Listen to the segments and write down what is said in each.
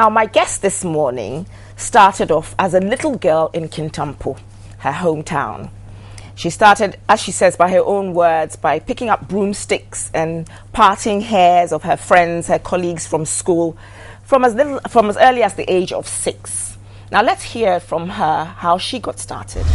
Now, my guest this morning started off as a little girl in Kintampo, her hometown. She started, as she says, by her own words, by picking up broomsticks and parting hairs of her friends, her colleagues from school, from as early as the age of 6. Now, let's hear from her how she got started.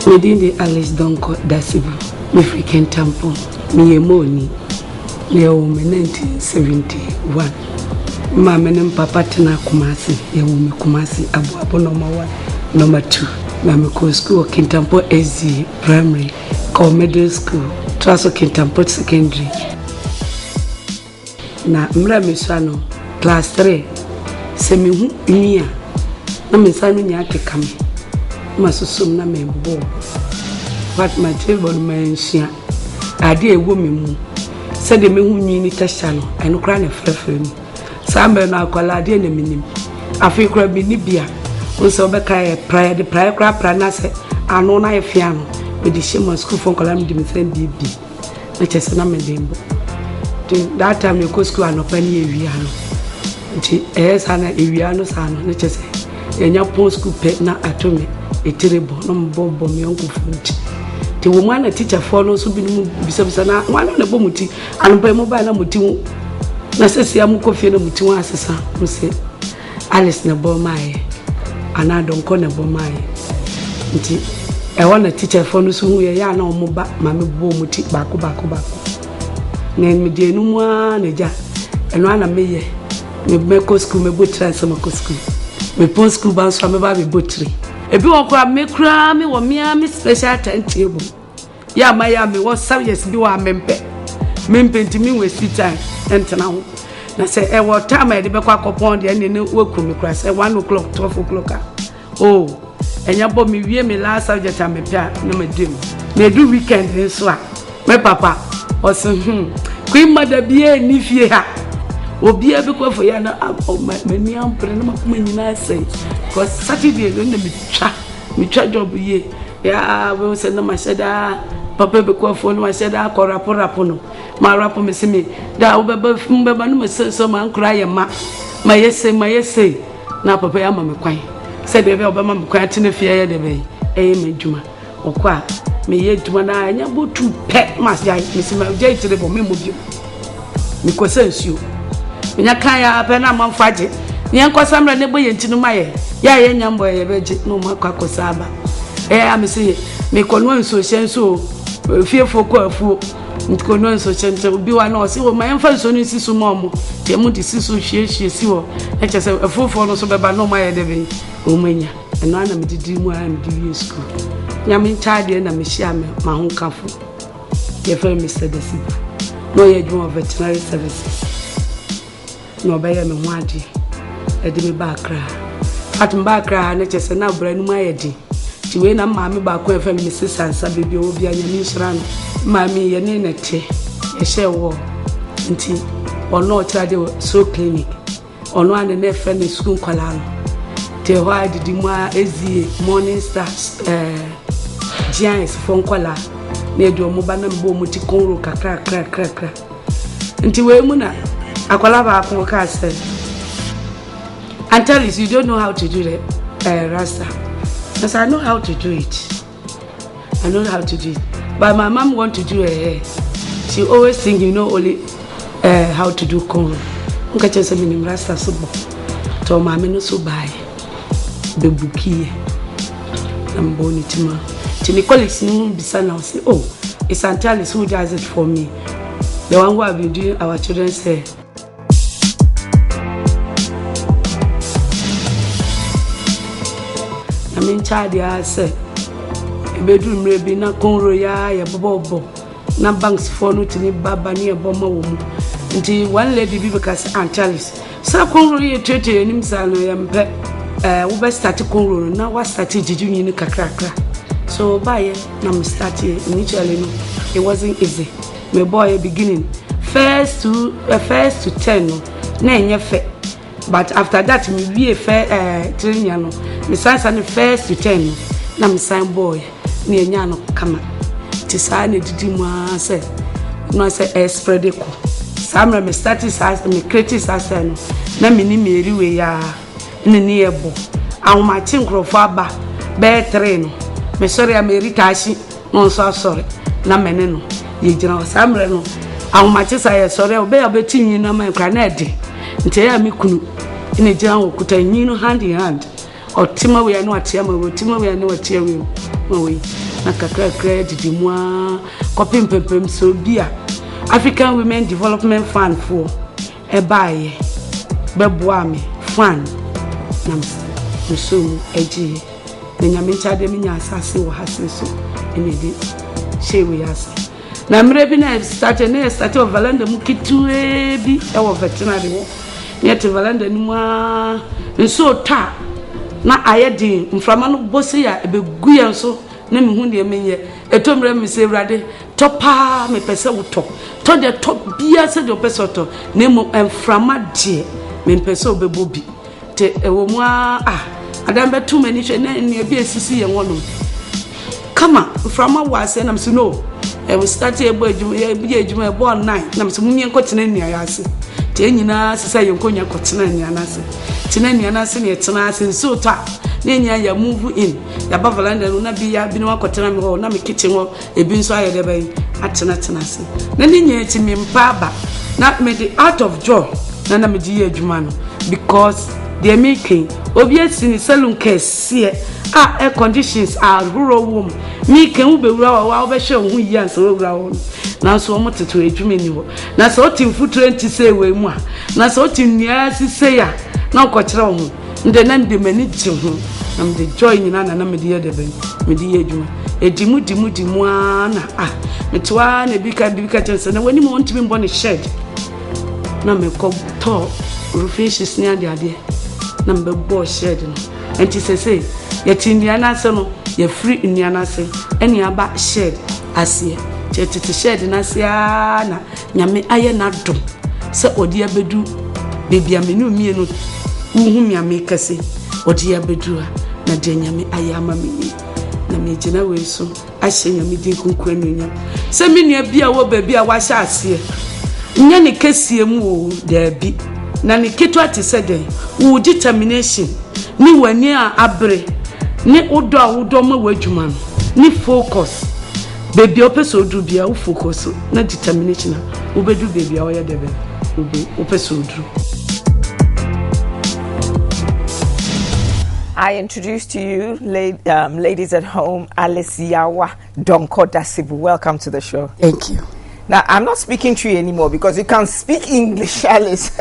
Within the Alice Donko Dasebu, me freaking tampo, me a money, me a woman 1971. Mamma and Papa Tana Kumasi, a woman Kumasi, Abu number 1, number 2. Mamma co school, Kintampo SZ, primary, called middle school, Traso Kintampo secondary. Na Mra Misano, class 3, semi mia, na Misano Yaki kami. Masusum na membo what my table mention ade ewo memu said the mehu nyini tasha no eno kra na frefrem sambe na akwala ade na minim afi kra bi ni bia unso be kai prayer de prayer kra na se ano na efia no we di shema school for kolam di me send bibi na chese na medembo that time you go school anopa ni ewia no nti esa na ewia no sa no na chese enya pon school pe na atomi etirebo no mbombo mi onku funti ti wo mana teacher for no so bi no bisabisa na wana na bo muti anpa mo ba na muti na sese am ko fie na muti wa asesa mo se Alice na bo mai ana donko na bo mai nti e wana teacher for no so hu ye ya na o mo ba ma me bo muti bako na me de nu mu na ja eno ana me ye me ko school me bo transfer ko school me pon school ban so me ba be botri ebi won kwa me kra me wo me special timetable ya ma ya me wo subjects bi wa mempe ntimi we sit time entena ho na say e wo time e de be kwa kopon de ne wo ku me kra say 1 o'clock 12 o'clock oh enya bo me wie me last subject am pia na me dem na do weekend nso a me papa o so queen mother bi e ni fie ha obi e be kwa fo ya na me ni ampre na makuma nyina say because Saturday no me twa job ye ya we say na mashada papa be kwa fo no mashada ko rapo no ma rapo me se me da wo beba no me so ma nkura ye ma yese na papa ya ma me kwan say de be obama me kwan tene fie ye de be e me djuma okwa me ye djuma na anya botu pe mas jai me se ma jai tire bo me mo bi me ko sensuo nya kan ya pe na ma faje ni enko samra ne boye ntinu maye ya ye nyambo ye beje no makwa kosaba amisi me konwo nso hyenso fiefo ko afuo nkonwo nso hyenso bi wa na osi wo ma emfa nso ni sisu momo te mu di sisu hwie si wo eche se afofo no so beba no maye de be o manya eno ana me didi mu a me di school nyame nchaade na me hia me ma ho kafo ye fa Mr. Dasebu no ye dwuma veterinary services no ba ye me ho ade edi me ba kra atumba kra na chese na branu ma yedi ti we na maami ba ko efa mi sisansa bebi o bia nyame nsra no maami ye ne nete ye hye wo nti ono chade so clinic ono ane na efa ne school kwala no te ho adidi mu a ezie morning stars giants fon kwala na edo mo ba na mbo mo ti konro kakra nti we mu na akwala ba ko ka se and tell us you don't know how to do the rasta. Because I know how to do it. I know how to do it. But my mom want to do her hair. She always think you know only how to do conro. Nka chese minim rasta subo. To mama no so buy. The bookie. I'm born it ma. Tini colleagues no bisa now say, oh, it's Antalis who does it for me. The one who have been doing our children's hair. I mean, child, I say, a bedroom maybe na conro ya bobo, na banks for no to baba near bomber woman. Until one lady be because Aunt Alice. So conro ye treated him, son, we started conro, now what started did you in a cracker? So by it, now we started initially, it wasn't easy. My boy beginning first to 10, name your fe. But after that, me be a fair training. Me sign the first to 10. Na me sign boy. Ni enya no kama. Ti sa na didi mu ase. No say spread it. Samra me started size me create size no. Na me ni me riwe ya. Ni ebo. Awon ma chi nkrofo aba. Be 3 no. Me sorry America ashi. No so sorry. Na me ne no. Ye jina samra no. Awon ma chi say sorry obe abeti yin na man kra na ede. Nti ya me kunu. Ine jina okuta yin no hand in hand. Otima we no atia ma we otima we no atia we. We na kakra didi mu a kopim pempem so bia African Women Development Fund for e baaye beboa me fund nam so eji na nyame nchade me nya asase wo hase so ene di shewe yasa na mre bi na start of Valanda mu kitu bi e wo veterinary wo yet Valanda ni mu a nso ta na ayedi mframa no bosi ya ebegu ya nso na me hu de menye etomre me se urade topa me pese wuto to de top bia se de pese wuto na mo mframa de me pese obebobi te ewo mu adam betu mani hwe na ne bi esisi ye wono kama mframa wase na me no e we start ebo adwuma e bi adwuma ebo 9 na me se mumie nkotena nia ya ase te nyina sesa ye nkonya kotena nia na ase tena nia na ase ne tena ase so ta nenya ya move in ya bavalanda no na bi ya bi no akotena me ho na me kitchen ho ebi nso aye de bai atena ase na nenya ti me mpa ba na me the out of joy na me di adwuma no because they are making obviously in salon case air conditions are rural room me can ube wa be hwe hu yi anse wura wo na so mo teto adwuma ni ho na so tim futu enti say we mu a na so tim nia sise ya na okokere wo nde na mde mani ti ho na mde joy nyina na me de de ben me de adwuma edimu ana metwa na bi ka tense na wani mo ntimi mbo ne shed na me ko to roofing ni ade na mbe bo shed no enti say ya tindiana se no ya free indiana se eni aba shed asie chetiti shed na se na nyame aye na dom se odi abedu bebi amenu mie no uhu miame kase odi abedu na de nyame aye ama me na me gina we so ahye nyame din kunkura nunya se me nua bia wo ba bia wa hya asie nya ne kasie mu o da bi na ne keto ati se den wo determination ni wani a abre ni odo ma wadwuma no ni focus baby opeso do bia wo focus na determination wo bedu baby a wo ye debe opeso do. I introduce to you, ladies at home, Alice Yawa Donko Dasebu. Welcome to the show. Thank you. Now, I'm not speaking to you anymore because you can't speak English, Alice.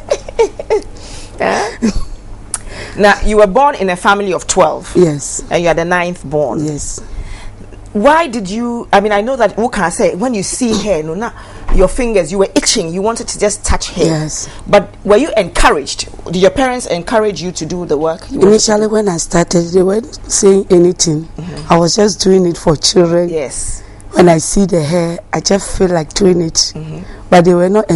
Now, you were born in a family of 12. Yes. And you are the 9th born. Yes. Why did you, I mean, I know that, who can say, when you see hair, your fingers, you were itching, you wanted to just touch hair. Yes. But were you encouraged? Did your parents encourage you to do the work? Initially, when I started, they weren't saying anything. Mm-hmm. I was just doing it for children. Yes. When I see the hair, I just feel like doing it. Mm-hmm. But they were not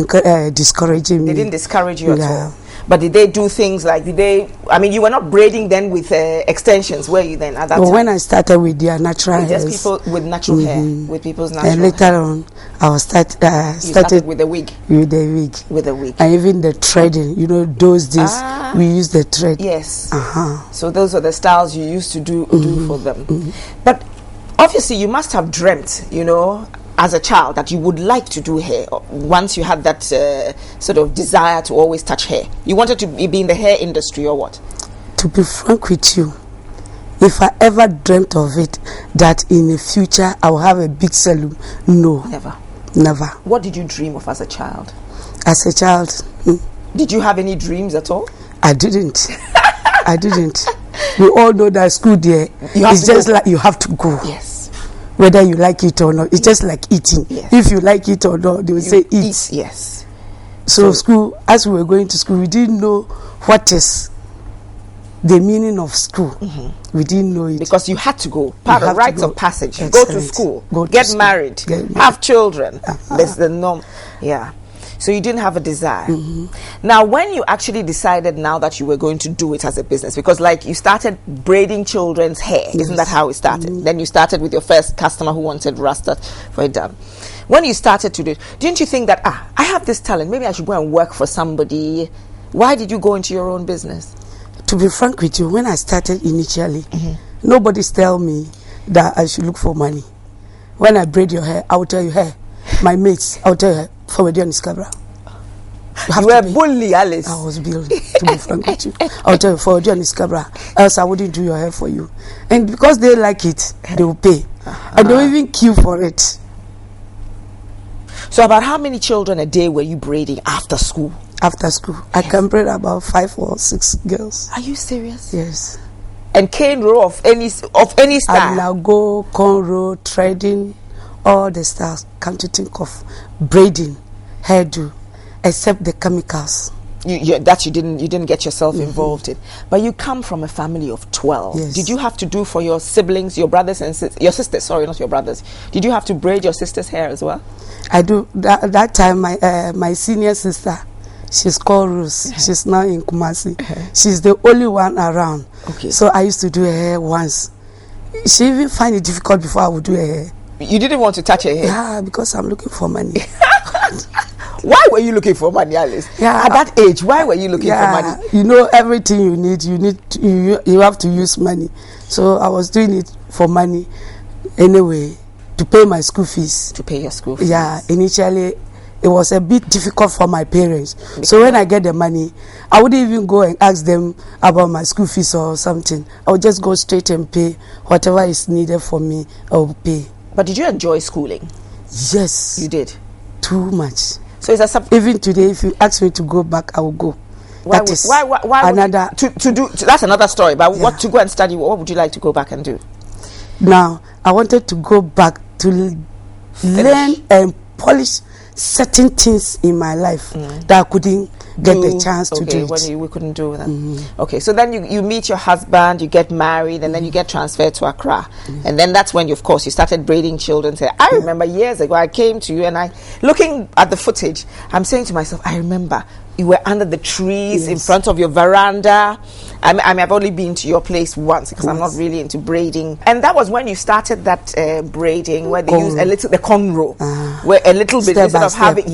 discouraging me. They didn't discourage you at all? But did they do things like, I mean, you were not braiding then with extensions, were you then at that time? When I started with their natural hair. Just people with natural hair, with people's natural hair. And later on, I was started with the wig. With the wig. With the wig. And even the threading, those days, we used the thread. Yes. So those are the styles you used to do for them. Mm-hmm. But obviously you must have dreamt, as a child, that you would like to do hair once you had that sort of desire to always touch hair. You wanted to be in the hair industry or what? To be frank with you, if I ever dreamt of it, that in the future I will have a big salon, no. Never. What did you dream of as a child? As a child. Did you have any dreams at all? I didn't. I didn't. We all know that school there, it's just like you have to go. Yes. Whether you like it or not, it's just like eating. Yes. If you like it or not, they will say eat. Yes. So school, as we were going to school, we didn't know what is the meaning of school. Mm-hmm. We didn't know it. Because you had to go. Part of rites of passage. Excellent. Go to school. Get married. Have children. That's the norm. Yeah. So you didn't have a desire. Now, when you actually decided now that you were going to do it as a business, because like you started braiding children's hair, isn't that how it started? Then you started with your first customer who wanted Rasta for it done. When you started to do it, didn't you think that, I have this talent, maybe I should go and work for somebody? Why did you go into your own business? To be frank with you, when I started initially, nobody's tell me that I should look for money. When I braid your hair, I will tell you, hey, my mates, I will tell you, forward on Scabra. You were bully, Alice. I was bullied, to be frank with you. I will tell you, forward on Scabra, else I wouldn't do your hair for you. And because they like it, they will pay. And they will even queue for it. So about how many children a day were you braiding after school? After school, I can braid about 5 or 6 girls. Are you serious? Yes. And cane row of any style? I now go cornrow, threading, all the styles. Come to think of braiding, hairdo, except the chemicals. You didn't get yourself involved in. But you come from a family of 12. Yes. Did you have to do for your siblings, your brothers and your sisters? Sorry, not your brothers. Did you have to braid your sister's hair as well? I do. That time, my senior sister, she's called Rose. She's now in Kumasi. She's the only one around. Okay. So I used to do her hair once. She even find it difficult before I would do her hair. You didn't want to touch her hair? Yeah, because I'm looking for money. Why were you looking for money, Alice? Yeah. At that age, why were you looking for money? You know, everything you have to use money. So I was doing it for money anyway, to pay my school fees. To pay your school fees. Yeah, initially it was a bit difficult for my parents. So when I get the money, I wouldn't even go and ask them about my school fees or something. I would just go straight and pay whatever is needed for me. I will pay. But did you enjoy schooling? Yes. You did? Too much. So it's even today, if you ask me to go back, I will go. Why another that's another story. But what to go and study? What would you like to go back and do? Now, I wanted to go back to learn and polish certain things in my life that I couldn't get the chance to do it. We couldn't do that. Okay, so then you meet your husband, you get married, and then you get transferred to Accra. And then that's when you started braiding children's hair. I remember years ago, I came to you and looking at the footage, I'm saying to myself, I remember you were under the trees in front of your veranda. I mean, I've only been to your place once because I'm not really into braiding. And that was when you started that braiding where they use the cornrow, where a little bit instead of having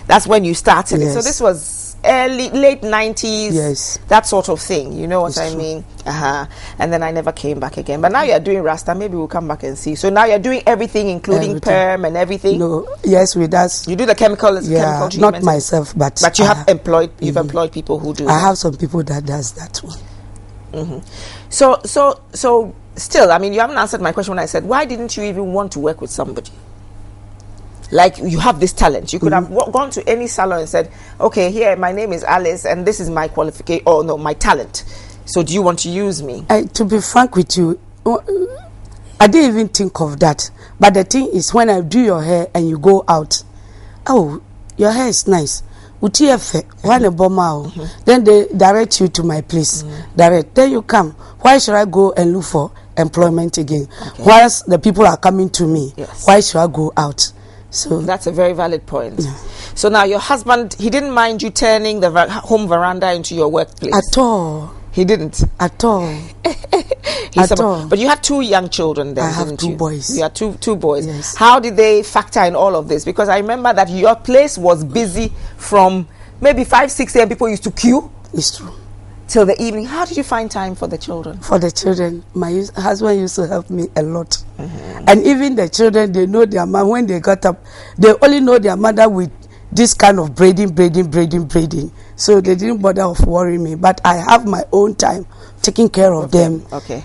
that's when you started it. So this was late 90s, that sort of thing. You know what I mean? And then I never came back again. But now you're doing Rasta. Maybe we'll come back and see. So now you're doing everything, including perm and everything. No, yes, with us. You do the chemical treatment. Not myself, but you have employed. You've employed people who do. I have some people that does that one. So still, I mean, you haven't answered my question when I said, why didn't you even want to work with somebody? Like, you have this talent. You could have gone to any salon and said, okay, here, my name is Alice, and this is my qualification, or no, my talent. So do you want to use me? To be frank with you, I didn't even think of that. But the thing is, when I do your hair and you go out, oh, your hair is nice. Then they direct you to my place. Direct. Then you come. Why should I go and look for employment again? Whilst the people are coming to me, why should I go out? So that's a very valid point. So now your husband, he didn't mind you turning the home veranda into your workplace? At all. He didn't? At all. But you had 2 young children then, I have didn't 2 you? boys. You had two boys. Yes. How did they factor in all of this? Because I remember that your place was busy from maybe 5, 6 a.m. People used to queue. It's true. Till the evening. How did you find time for the children? For the children, my husband used to help me a lot. And even the children, they know their mom. When they got up, they only know their mother with this kind of braiding. So they didn't bother of worrying me. But I have my own time taking care of them. Okay.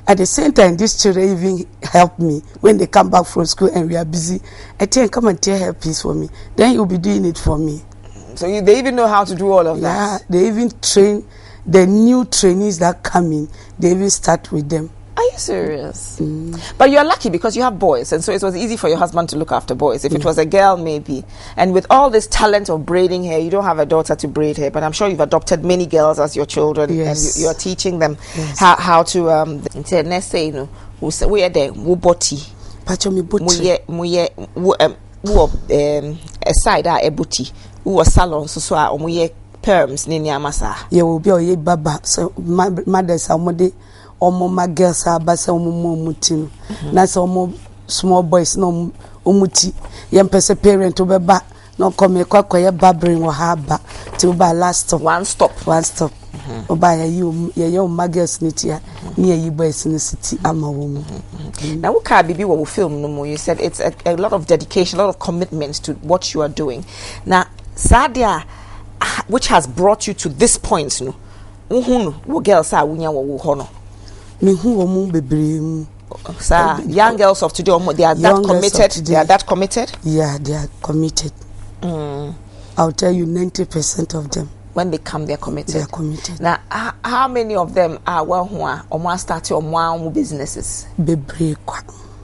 At the same time, these children even help me when they come back from school and we are busy. I tell them, come and tear hair piece for me. Then you'll be doing it for me. So they even know how to do all of that? Yeah, they even train the new trainees that come in. They even start with them. Are you serious? But you're lucky because you have boys, and so it was easy for your husband to look after boys. If it was a girl, maybe. And with all this talent of braiding hair, you don't have a daughter to braid hair, but I'm sure you've adopted many girls as your children, and you're teaching them how to. Let's say, we are there. a side a ebuti who salon so a omuye perms ni amasa. Ye will be a baba, so my mother's amode or my girls are basa mutin. That's almost small boys no umuti. Young person parent to be back, no come a quack babbling or harbor till by last stop. One stop. Or by a you, your young maggots near you boys in the city. I'm a woman. Now, what can be what we film no more? You said it's a lot of dedication, a lot of commitment to what you are doing. Now, Sadia, which has brought you to this point, no? What girls are winning or honor? Me who won't be brave. Sir, young girls of today, they are that committed. They are that committed. Yeah, they are committed. I'll tell you, 90% of them. When they come, they are committed. They are committed. Now, how many of them are who are starting on one businesses? Baby,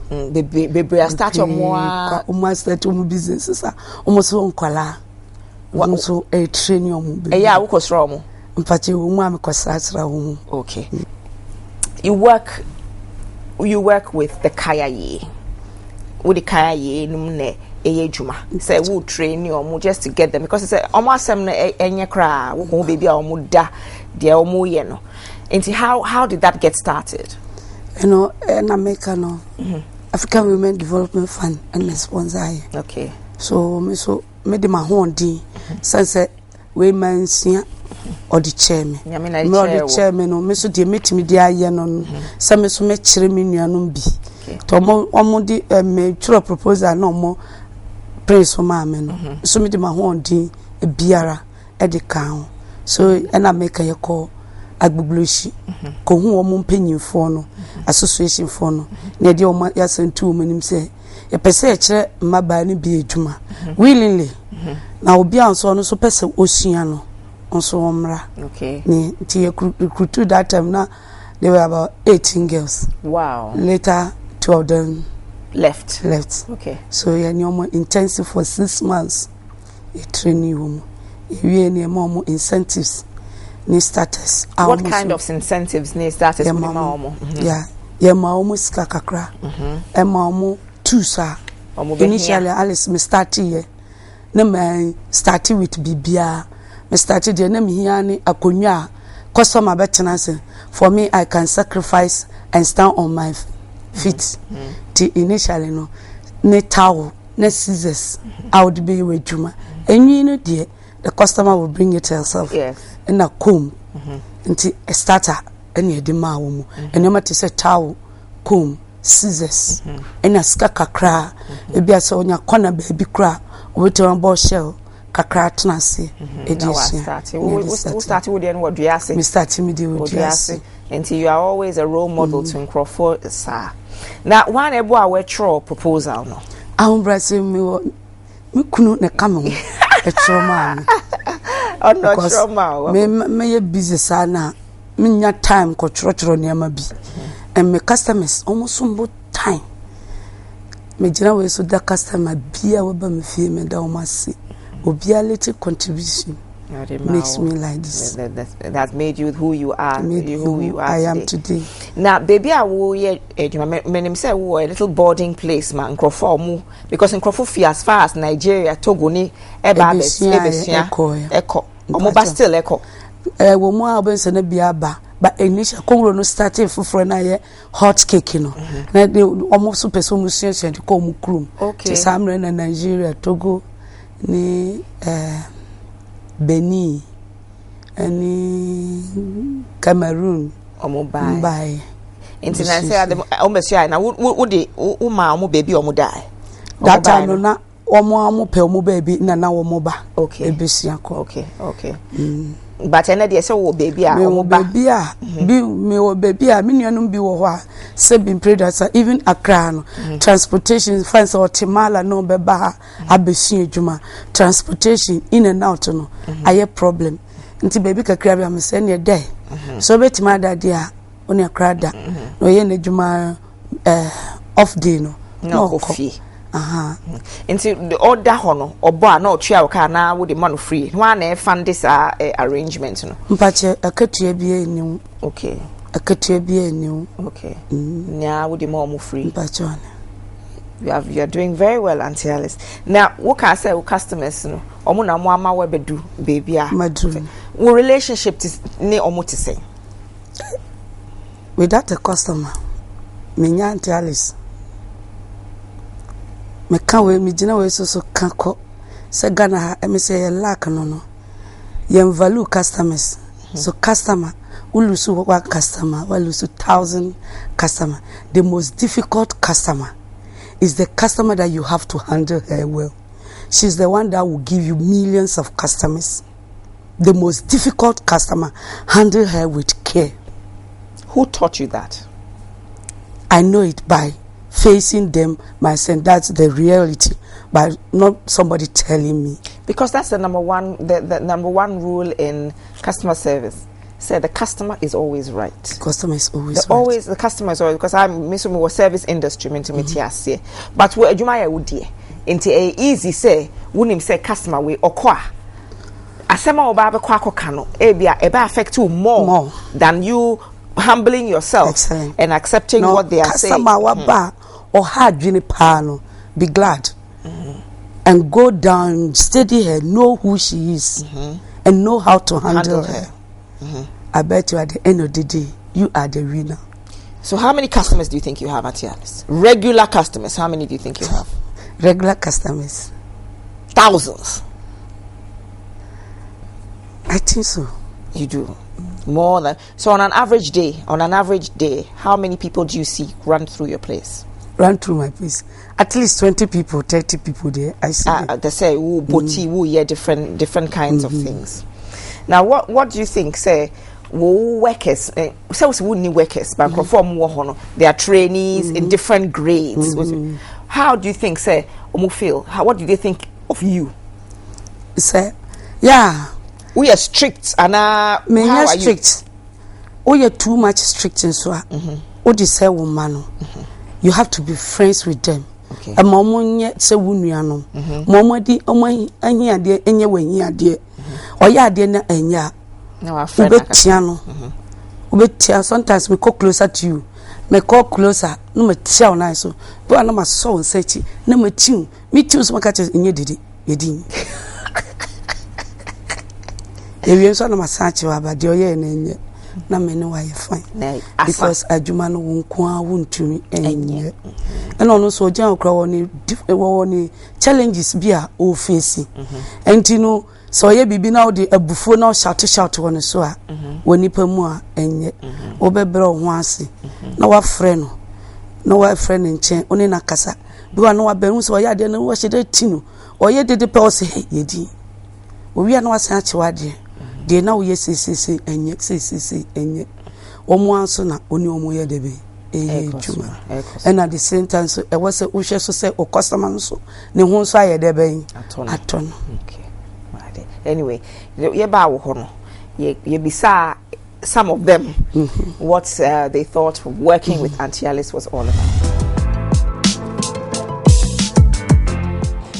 baby, are starting on more. Almost starting businesses. Almost one color. So a training. Yeah, who was wrong? But you want to okay. You work with the Kayaye. With the Kayaye, numne. Juma say we'll train you or just to get them because it's almost some any cry who baby or muda dear yeno. And how did that get started? You know, in America, no African Women Development Fund and sponsor. Okay. So made my horn D sunset women's or the chairman. The chairman or Miss de meet me dear yen some so much ceremony be. Tomo omodi me true proposal no more. Praise for mamma no. So me de my horn D a biara at the cow. So and I make a call agbublushi. Ko hu omum penyin for no association for no. Na de o yasen two manim say e pese e kire maba ni bi adwuma. Willingly. Na obi anso no so pese osua no. Onso omra. Okay. Ni ti recruit that time na there were about 18 girls. Wow. Later 2 of them left. Okay. So yeah, more intensive for 6 months. A training room. We any more incentives. Ni status. What kind of incentives ni status? Yeah. Yeah, ma almost kakakra. Ma almost two sir. Initially, Alice me started here. Na me started with Bibia. Me started here. Na me here ni akonya. Customer betena say for me I can sacrifice and stand on my feet. Initially no ne towel ne scissors I would be with Juma and you know dear the customer will bring it herself. Yes. And a comb until a starter and you demand woman and no matter say towel comb scissors and a skaka cra maybe I saw on your corner baby cra with your ball shell kakra tnasi we started with the what do you say me starting with the until you are always a role model to Crawford sir. Now one ebo a wetro proposal no brase me kunu ne kame ho e trauma oh no trauma me busy sana me nya time ko choro niam bi and me customers almost some time me jina we so da customer bia we ba me fie me da o masi obi a little contribution makes me like this. That made you who you are. Who you are I am today. Now, baby, I will say we a little boarding place, man. Crawford, because in Crawford, as far as Nigeria, Togo, ni Echo, Omoba still Echo. We more albums and a biaba, but initial Congo no started for na hot cake, you know. Na they almost super so much and call Mukrum. Okay. Samre na Nigeria, Togo, ni Benin, any Cameroon, Mumbai. International, almost yeah. Now, would the Uma baby or die? That time, no, Omo Pelmo baby, Nana Moba. Okay, okay. But another so baby, baby, I mean, you be wa, seven predators, even a crown, transportation, fence or Timala, no beba, Abeshi Juma, transportation in and out, no, I have problem. Until baby can crab, I'm sending a day. So, bet my dear, on your crada, no, yen Juma off day, no coffee. Into the order honor or bar no child can now with the money free. One fund this arrangement. But a country be new. Okay. A country be new. Okay. Now with the mom free. But You are doing very well, Auntie Alice. Now, what can I say with customers? No, omuna mama webedu baby. Madru. What relationship is ne omo to say? Without a customer, me Auntie Alice. Me can't wait. Me jina we so kanko. Se Ghana ha. Me say lack no. You value customers. So customer. We lose one customer. We lose 1,000 customer. The most difficult customer is the customer that you have to handle her well. She's the one that will give you millions of customers. The most difficult customer, handle her with care. Who taught you that? I know it by facing them myself. That's the reality, but not somebody telling me. Because that's the number one, the number one rule in customer service. Say the customer is always right. The customer is always right. Always the customer is always, because I'm missing more service industry into but what Jumaya would dear into a easy say wouldn't say customer we or qua. Asema obaba kwako kano ebia eba affect you more than you humbling yourself. Excellent. And accepting what they are saying. Customer waba or hard pano, be glad and go down, steady her, know who she is and know how to handle her. I bet you at the end of the day, you are the winner. So how many customers do you think you have at Alice? Regular customers, how many do you think you have? Regular customers. Thousands. I think so. You do? More than... So on an average day, how many people do you see run through your place? Run through my place. At least 20 people, 30 people there. I see they say, different kinds of things. Now, what do you think? Say, workers, workers, but they are trainees in different grades. How do you think? Say, feel? What do they think of you? Say, yeah, we are strict, and how are strict? You are too much strict, and so. What you say, woman? You have to be friends with them. Okay. A mom say wunuano. Mama di omo anya de enye wanya de. Oya de na enya. No, our friend. Ubetia sometimes we call closer to you. Me call closer. No me tia na so. But na ma so sechi. Na me tiu. Me tiu so maka che enye didi. Yedi. Ewie so na ma sachi wa ba de oye na enye. Na me no why fine. Because adwuma no wonko a wontumi enye. And ono so jan okra woni challenges bi a o face. Enti no so ye bibi na odi abufo na shout won so a woni pa mu a enye. Obebre ho ase. Na wa frɛ no. Na wa frɛ no nchen oni na kasa. Bi wa no wa beru so ya de na wo hyede tinu. Oye dede pe o se yedi. Owi na wa san ache wa de. De na wo ye sisi enye sisi enye. Omo anso na oni omo ye debe. Juma. And at the same time, so it was a usher so say or customer so ne ho so aye de ben aton. Okay. Right. Anyway, ye ba wo hono. Ye bisa some of them what they thought working with Auntie Alice was all about.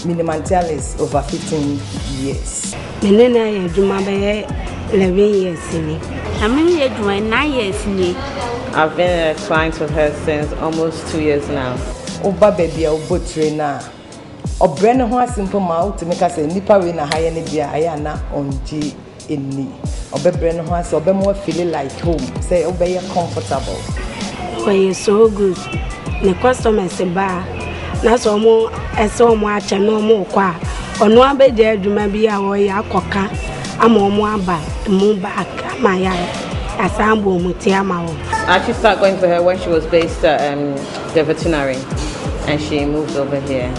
Auntie Alice over 15 years. Menena ye juma be 11 years ni. I mean ye juma 9 years ni. I've been a client of hers since almost 2 years now. Oba baby obo trainer. Obrene ho asimpo ma o to make us nipa we na hire ne bia aya na onji eni. Obebrene ho as obemo feel like home. Say obey comfortable. Oh, you so good. The customers ba na so mo eso mo acha no mo kwa. Ono abede adwuma bia wo ya akoka ama mo aba mo back ama ya asambo mo ti ama wo. I actually started going to her when she was based at the veterinary, and she moved over here.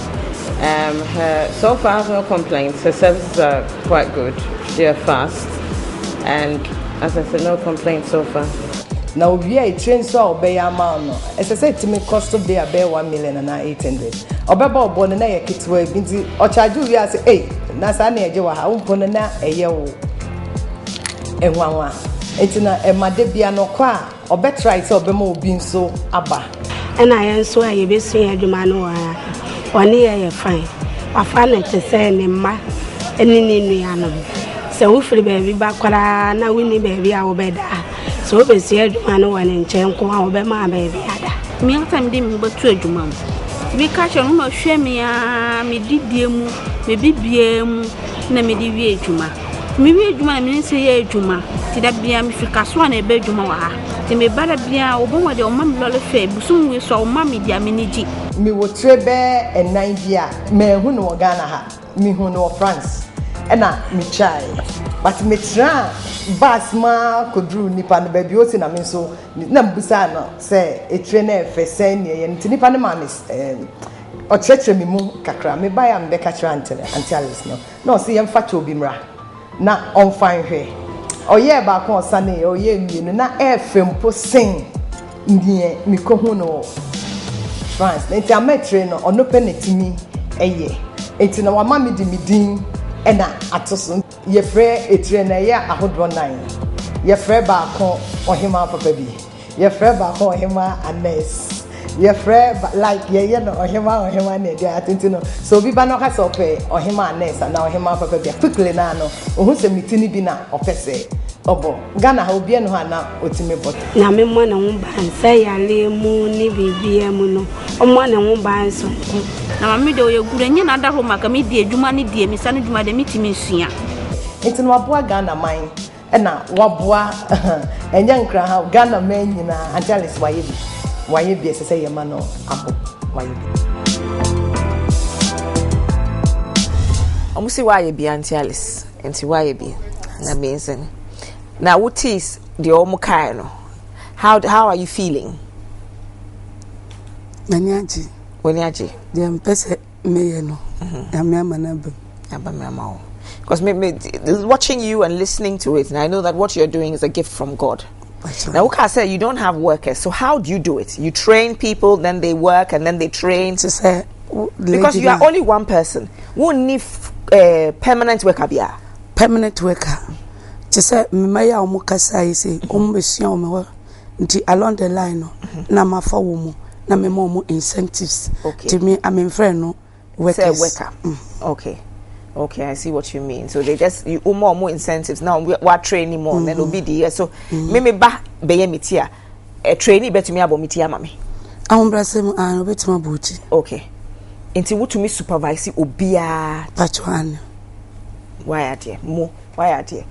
So far, I have no complaints. Her services are quite good. They are fast, and as I said, no complaints so far. Now we are trained so obey amount. As I said to me, cost of day about 1,800,000. Obeba obona na ye kitwe binti ochaju we say hey na sa na eje wa ha umpona na eye wo enwanwa etina emade bia no kwa obetry say obema obi nso aba and I enso aye besu adwuma no wa oni ye fine afa na te say ne ma eni ni nuanom se wo firi ba bi ba kwara na wini ba bi a wo beda so besu adwuma no wa ne nchen ko a obema ba bi ada me time dem bo tu adwuma Me catch on no share me me didiemu me bibiemu na me di wie adwuma me wie adwuma me nse ye adwuma ti da bia me fika so na ebe adwuma wa ha ti me bada bia obon de o mam lole fe busum we so o mam dia me niji me wo trebe enan bia me hu no Ghana ha me hu no France ena me chai but me tra bas ma kodru nipa no ba bi o ti na me so na mbusa no se e trainer fe sen ne ye nti nipa ne ma me o tretre me mu kakra me ba ya me ka tra antele antialis no se yem fa to bi mra na on fan hwe oye ba ko sane oye mienu na efempo sen ndie me ko hu no France nti ametre no ono penetimi eye enti na wa ma me di midin ena atoso ye frɛ etire na ye ahodo nan ye frɛ ba ko ohima papa bi ye frɛ ba ko ohima anes ye frɛ like ye no ohima na dia atenti no so bi ba no ka so pe ohima anes na ohima papa bi quickly na no ohun se mitini bi na opese obo Ghana ha obi eno ha na otime bot na me mo na wo ban say yale mu ni bibia mu no o mo na wo ban so na mami de oye gure nya na da ho maka me di adwuma ne di mi sane adwuma de mitimi nsua enti no aboa Ghana man na waboa enya nkra ha Ghana man nyina antalis waye bi sese ye ma no abo waye bi omusi waye bi antalis enti waye bi na amazing. Now, what is the omukaino? How are you feeling? Nanyaji. Wenyaji. The empese me no. Because watching you and listening to it, and I know that what you're doing is a gift from God. Now, Uka said you don't have workers, so how do you do it? You train people, then they work, and then they train. Because you are only one person. Won't need permanent worker. Permanent worker. Just me ya omukasa ise ombesua omewa nti along the line no na mafa wo mu na me mo incentives to me I'm in friend no workers worker. Okay, I see what you mean. So they just you more incentives now we are training more then obi the so me ba be ye metia a trainee betumi abo metia mame ambrasem an obetuma bochi okay nti wotumi supervise obia patwan why are there